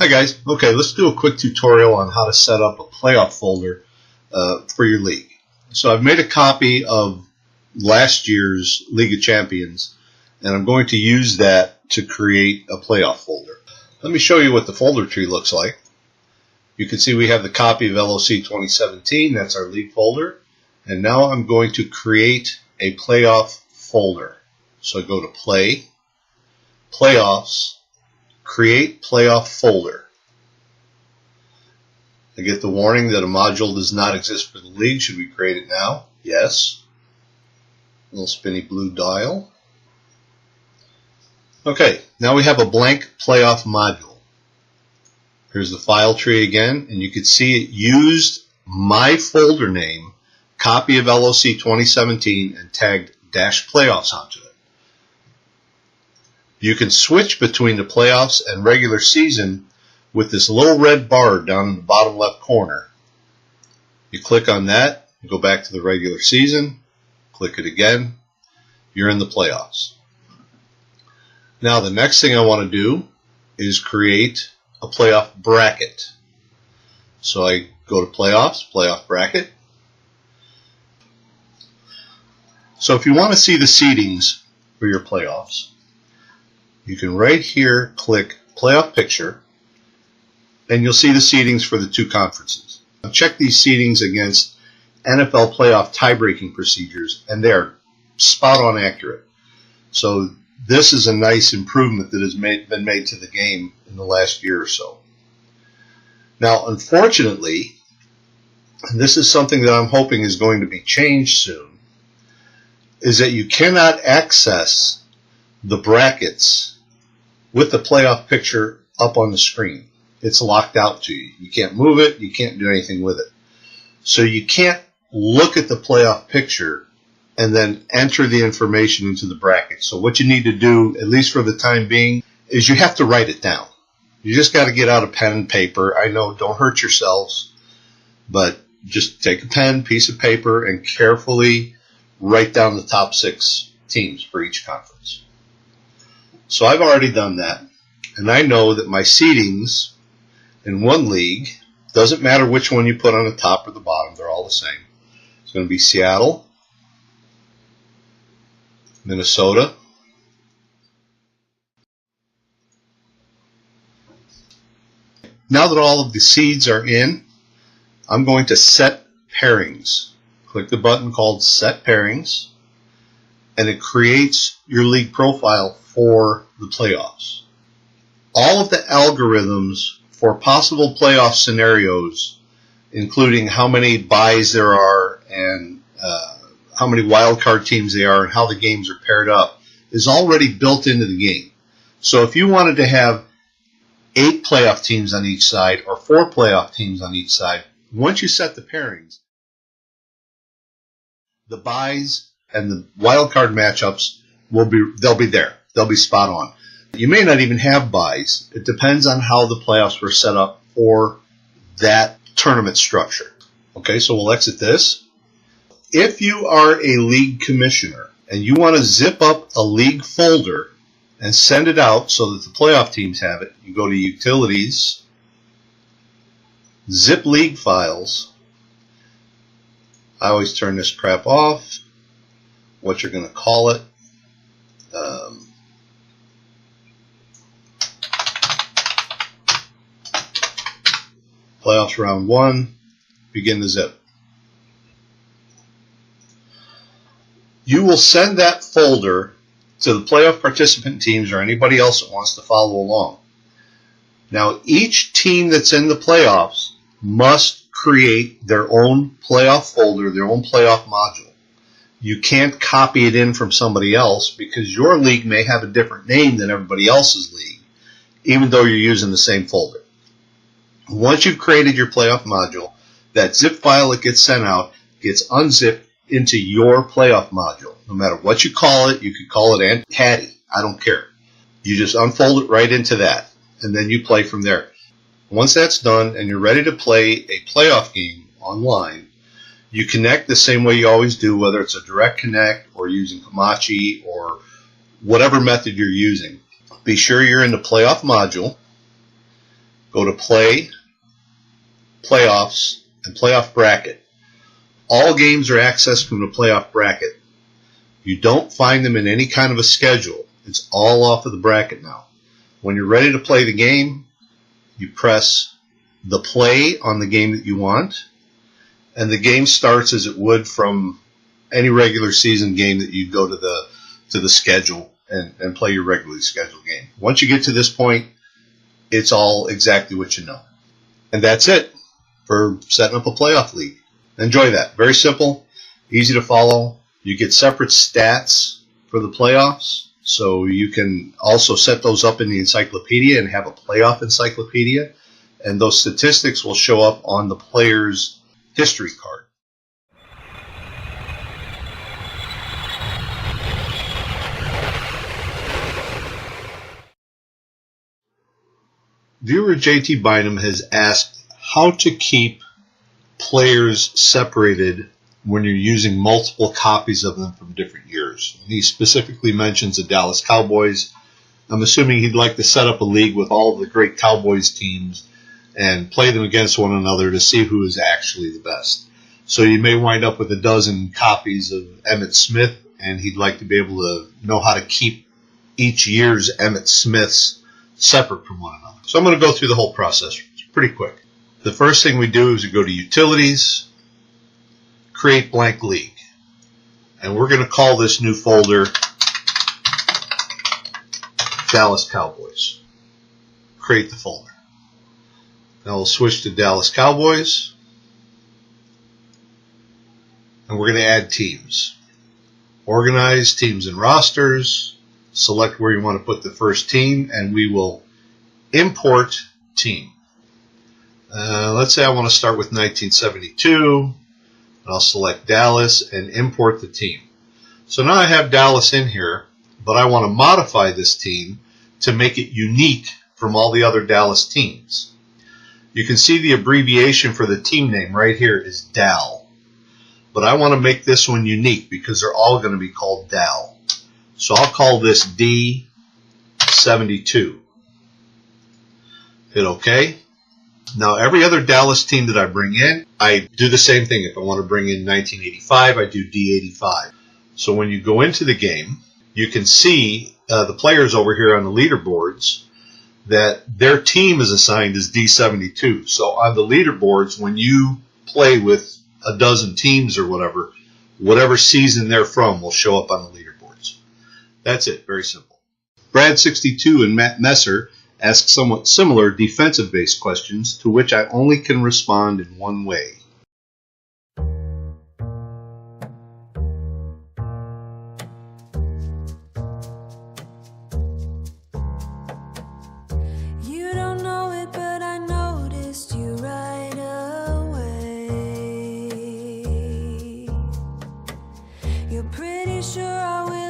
Hi guys, okay, let's do a quick tutorial on how to set up a playoff folder for your league. So I've made a copy of last year's League of Champions, and I'm going to use that to create a playoff folder. Let me show you what the folder tree looks like. You can see we have the copy of LOC 2017, that's our league folder, and now I'm going to create a playoff folder. So I go to Play, Playoffs, Create Playoff Folder. I get the warning that a module does not exist for the league. Should we create it now? Yes. Little spinny blue dial. Okay, now we have a blank playoff module. Here's the file tree again, and you can see it used my folder name, copy of LOC 2017, and tagged -playoffs onto it. You can switch between the playoffs and regular season with this little red bar down in the bottom left corner. You click on that, you go back to the regular season, click it again, you're in the playoffs. Now the next thing I want to do is create a playoff bracket. So I go to Playoffs, Playoff Bracket. So if you want to see the seedings for your playoffs, you can right here click Playoff Picture, and you'll see the seedings for the two conferences. Now check these seedings against NFL playoff tie-breaking procedures, and they are spot on accurate. So this is a nice improvement that has been made to the game in the last year or so. Now, unfortunately, and this is something that I'm hoping is going to be changed soon, is that you cannot access the brackets with the playoff picture up on the screen. It's locked out to you. You can't move it. You can't do anything with it. So you can't look at the playoff picture and then enter the information into the bracket. So what you need to do, at least for the time being, is you have to write it down. You just got to get out a pen and paper. I know, don't hurt yourselves, but just take a pen, piece of paper, and carefully write down the top 6 teams for each conference. So I've already done that, and I know that my seedings in one league, doesn't matter which one you put on the top or the bottom, they're all the same. It's going to be Seattle, Minnesota, now that all of the seeds are in, I'm going to set pairings. Click the button called Set Pairings, and it creates your league profile for the playoffs. All of the algorithms for possible playoff scenarios, including how many byes there are and how many wildcard teams there are and how the games are paired up, is already built into the game. So if you wanted to have 8 playoff teams on each side or 4 playoff teams on each side, once you set the pairings, the byes and the wildcard matchups they'll be there. They'll be spot on. You may not even have byes. It depends on how the playoffs were set up for that tournament structure. Okay, so we'll exit this. If you are a league commissioner and you want to zip up a league folder and send it out so that the playoff teams have it, you go to Utilities, Zip League Files. I always turn this crap off. What you're going to call it. Playoffs Round 1, begin the zip. You will send that folder to the playoff participant teams or anybody else that wants to follow along. Now, each team that's in the playoffs must create their own playoff folder, their own playoff module. You can't copy it in from somebody else because your league may have a different name than everybody else's league, even though you're using the same folder. Once you've created your playoff module, that zip file that gets sent out gets unzipped into your playoff module. No matter what you call it, you could call it Aunt Hattie. I don't care. You just unfold it right into that, and then you play from there. Once that's done and you're ready to play a playoff game online, you connect the same way you always do, whether it's a direct connect or using Hamachi or whatever method you're using. Be sure you're in the playoff module. go to Play, Playoffs, and Playoff Bracket. All games are accessed from the playoff bracket. You don't find them in any kind of a schedule. It's all off of the bracket now. When you're ready to play the game, you press the play on the game that you want, and the game starts as it would from any regular season game that you go to the schedule and play your regularly scheduled game. Once you get to this point, it's all exactly what you know. And that's it for setting up a playoff league. Enjoy that. Very simple, easy to follow. You get separate stats for the playoffs, so you can also set those up in the encyclopedia and have a playoff encyclopedia, and those statistics will show up on the player's history card. Viewer JT Bynum has asked how to keep players separated when you're using multiple copies of them from different years. He specifically mentions the Dallas Cowboys. I'm assuming he'd like to set up a league with all of the great Cowboys teams and play them against one another to see who is actually the best. So you may wind up with a dozen copies of Emmitt Smith, and he'd like to be able to know how to keep each year's Emmitt Smiths separate from one another. So I'm going to go through the whole process. It's pretty quick. The first thing we do is we go to Utilities, Create Blank League. And we're going to call this new folder Dallas Cowboys. Create the folder. Now we'll switch to Dallas Cowboys. And we're going to add teams. Organize teams and rosters. Select where you want to put the first team, and we will import team. Let's say I want to start with 1972. I'll select Dallas and import the team. So now I have Dallas in here, but I want to modify this team to make it unique from all the other Dallas teams. You can see the abbreviation for the team name right here is DAL. But I want to make this one unique because they're all going to be called DAL. So I'll call this D72. Hit OK. Now every other Dallas team that I bring in, I do the same thing. If I want to bring in 1985, I do D85. So when you go into the game, you can see the players over here on the leaderboards that their team is assigned as D72. So on the leaderboards, when you play with a dozen teams or whatever season they're from will show up on the leaderboards. That's it. Very simple. Brad62 and Matt Messer ask somewhat similar defensive-based questions to which I only can respond in one way. You don't know it, but I noticed you right away. You're pretty sure I will.